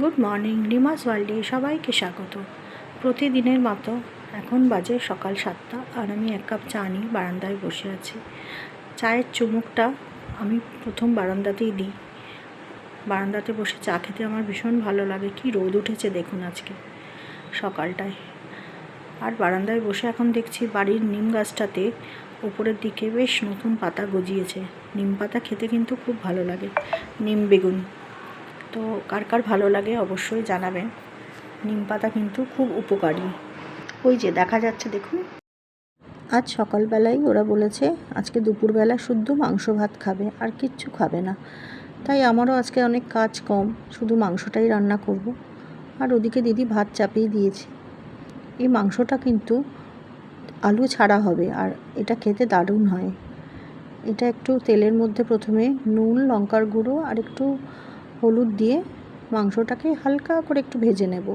Good morning, রিমাস ওয়ার্ল্ডে সবাইকে স্বাগত। প্রতিদিনের মতো এখন বাজে সকাল 7টা, আর আমি এক কাপ চা নিয়ে বারান্দায় বসে আছি। চায়ের চুমুকটা আমি প্রথম বারান্দাতেই দিই। বারান্দাতে বসে চা খেতে আমার ভীষণ ভালো লাগে। কি রোদ উঠেছে দেখুন আজকে সকালটায়। আর বারান্দায় বসে এখন দেখছি বাড়ির নিম গাছটাতে উপরের দিকে বেশ নতুন পাতা গজিয়েছে। নিম পাতা খেতে কিন্তু খুব ভালো লাগে, নিম বেগুন। তো কার কার ভালো লাগে অবশ্যই জানাবেন। নিম পাতা কিন্তু খুব উপকারী। ওই যে দেখা যাচ্ছে দেখুন। আজ সকালবেলায় ওরা বলেছে আজকে দুপুরবেলা শুদ্ধ মাংস ভাত খাবে, আর কিচ্ছু খাবে না। তাই আমারও আজকে অনেক কাজ কম, শুধু মাংসটাই রান্না করব। আর ওদিকে দিদি ভাত চাপিয়ে দিয়েছে। এই মাংসটা কিন্তু আলু ছাড়া হবে, আর এটা খেতে দারুণ হয়। এটা একটু তেলের মধ্যে প্রথমে নুন, লঙ্কার গুঁড়ো আর একটু হলুদ দিয়ে মাংসটাকে হালকা করে একটু ভেজে নেব।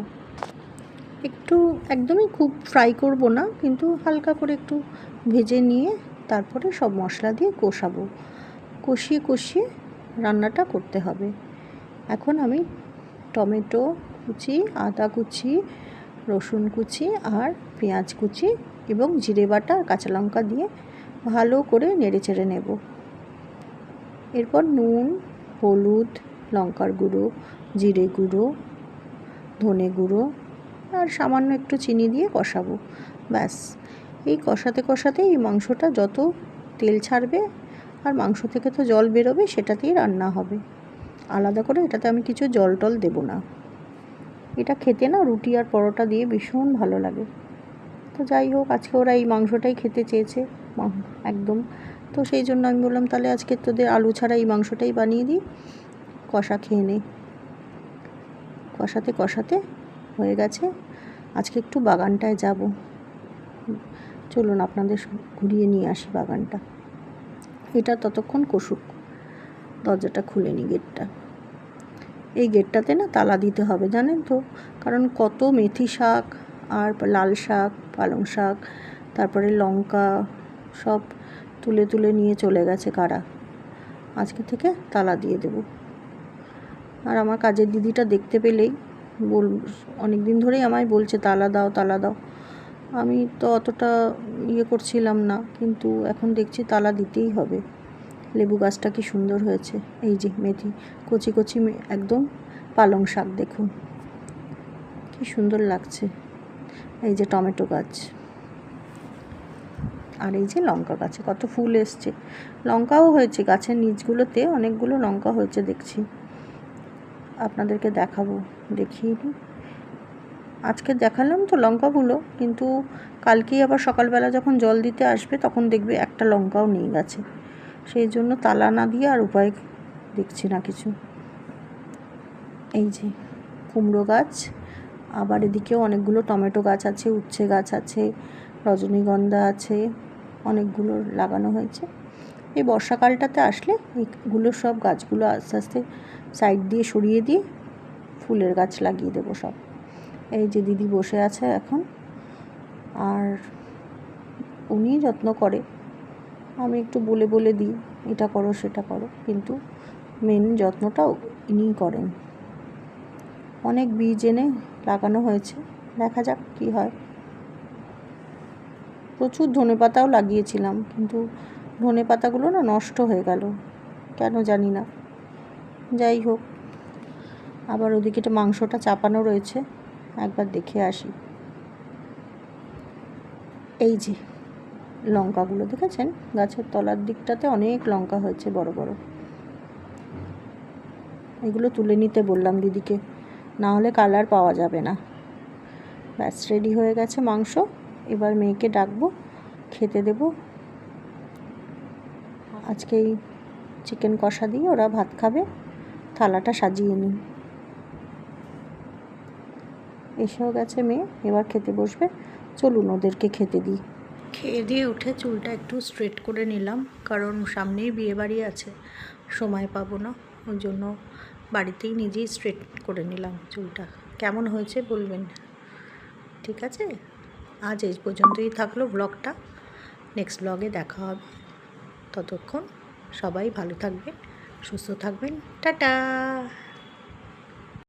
একটু একদমই খুব ফ্রাই করব না, কিন্তু হালকা করে একটু ভেজে নিয়ে তারপরে সব মশলা দিয়ে কষাবো। কষিয়ে কষিয়ে রান্নাটা করতে হবে। এখন আমি টমেটো কুচি, আদা কুচি, রসুন কুচি আর পেঁয়াজ কুচি এবং জিরে বাটা আর কাঁচা লঙ্কা দিয়ে ভালো করে নেড়ে চেড়ে নেব। এরপর নুন, হলুদ, লঙ্কার গুঁড়ো, জিরে গুঁড়ো, ধনে গুঁড়ো আর সামান্য একটু চিনি দিয়ে কষাবো। ব্যাস, এই কষাতে কষাতে এই মাংসটা যত তেল ছাড়বে আর মাংস থেকে তো জল বেরোবে, সেটাতেই রান্না হবে। আলাদা করে এটাতে আমি কিছু জল টল দেবো না। এটা খেতে না রুটি আর পরোটা দিয়ে ভীষণ ভালো লাগে। তো যাই হোক, আজকে ওরা এই মাংসটাই খেতে চেয়েছে একদম। তো সেই জন্য আমি বললাম তাহলে আজকে তোদের আলু ছাড়া এই মাংসটাই বানিয়ে দিই, কষা খেয়ে নে। কষাতে কষাতে হয়ে গেছে। আজকে একটু বাগানটায় যাব, চলুন আপনাদের ঘুরিয়ে নিয়ে আসি বাগানটা। এটা ততক্ষণ কষুক, দরজাটা খুলে নি, গেটটা। এই গেটটাতে না তালা দিতে হবে জানেন তো, কারণ কত মেথি শাক আর লাল শাক, পালং শাক, তারপরে লঙ্কা সব তুলে তুলে নিয়ে চলে গেছে কারা। আজকে থেকে তালা দিয়ে দেব। আর আমার কাজের দিদিটা দেখতে পেলেই অনেক দিন ধরেই আমায় বলছে তালা দাও তালা দাও। আমি তো অতটা করছিলাম না, কিন্তু এখন দেখছি তালা দিতেই হবে। লেবু গাছটা কি সুন্দর হয়েছে। এই যে মেথি, কচি কচি একদম পালং শাক দেখুন কি সুন্দর লাগছে। এই যে টমেটো গাছ, আর এই যে লঙ্কা গাছে কত ফুল এসছে, লঙ্কাও হয়েছে গাছের নিচগুলোতে, অনেকগুলো লঙ্কা হয়েছে দেখছি। আপনাদেরকে দেখাবো, দেখিয়ে দিই। আজকে দেখালাম তো লঙ্কাগুলো, কিন্তু কালকেই আবার সকালবেলা যখন জল দিতে আসবে তখন দেখবে একটা লঙ্কাও নেই গাছে। সেই জন্য তালা না দিয়ে আর উপায় দেখছি না কিছু। এই যে কুমড়ো গাছ, আবার এদিকেও অনেকগুলো টমেটো গাছ আছে, উচ্ছে গাছ আছে, রজনীগন্ধা আছে, অনেকগুলো লাগানো হয়েছে। এই বর্ষাকালটাতে আসলে এইগুলো সব গাছগুলো আস্তে আস্তে সাইড দিয়ে সরিয়ে দিয়ে ফুলের গাছ লাগিয়ে দেবো সব। এই যে দিদি বসে আছে এখন, আর উনি যত্ন করে, আমি একটু বলে বলে দিই এটা করো সেটা করো, কিন্তু মেন যত্নটাও ইনিই করেন। অনেক বীজ এনে লাগানো হয়েছে, দেখা যাক কি হয়। প্রচুর ধনেপাতাও লাগিয়েছিলাম, কিন্তু ধনেপাতাগুলো না নষ্ট হয়ে গেল কেন জানি না। যাই হোক, আবার ওদিকে মাংসটা চাপানো রয়েছে, একবার দেখে আসি। এই যে লঙ্কাগুলো দেখেছেন, গাছের তলার দিকটাতে অনেক লঙ্কা হয়েছে বড় বড়। এগুলো তুলে নিতে বললাম দিদিকে, না হলে কালার পাওয়া যাবে না। ব্যাস, রেডি হয়ে গেছে মাংস। এবার মেয়েকে ডাকবো, খেতে দেব। আজকে এই চিকেন কষা দিয়ে ওরা ভাত খাবে। থালাটা সাজিয়ে নিই। এসেও গেছে মেয়ে, এবার খেতে বসবে। চলুন ওদেরকে খেতে দিই। খেয়ে দিয়ে উঠে চুলটা একটু স্ট্রেট করে নিলাম, কারণ সামনেই বিয়েবাড়ি আছে, সময় পাবো না। ওই জন্য বাড়িতেই নিজেই স্ট্রেট করে নিলাম চুলটা। কেমন হয়েছে বলবেন। ঠিক আছে, আজ এই পর্যন্তই থাকলো ব্লগটা। নেক্সট ব্লগে দেখা হবে। ততক্ষণ সবাই ভালো থাকবেন, সুস্থ থাকবেন। টাটা।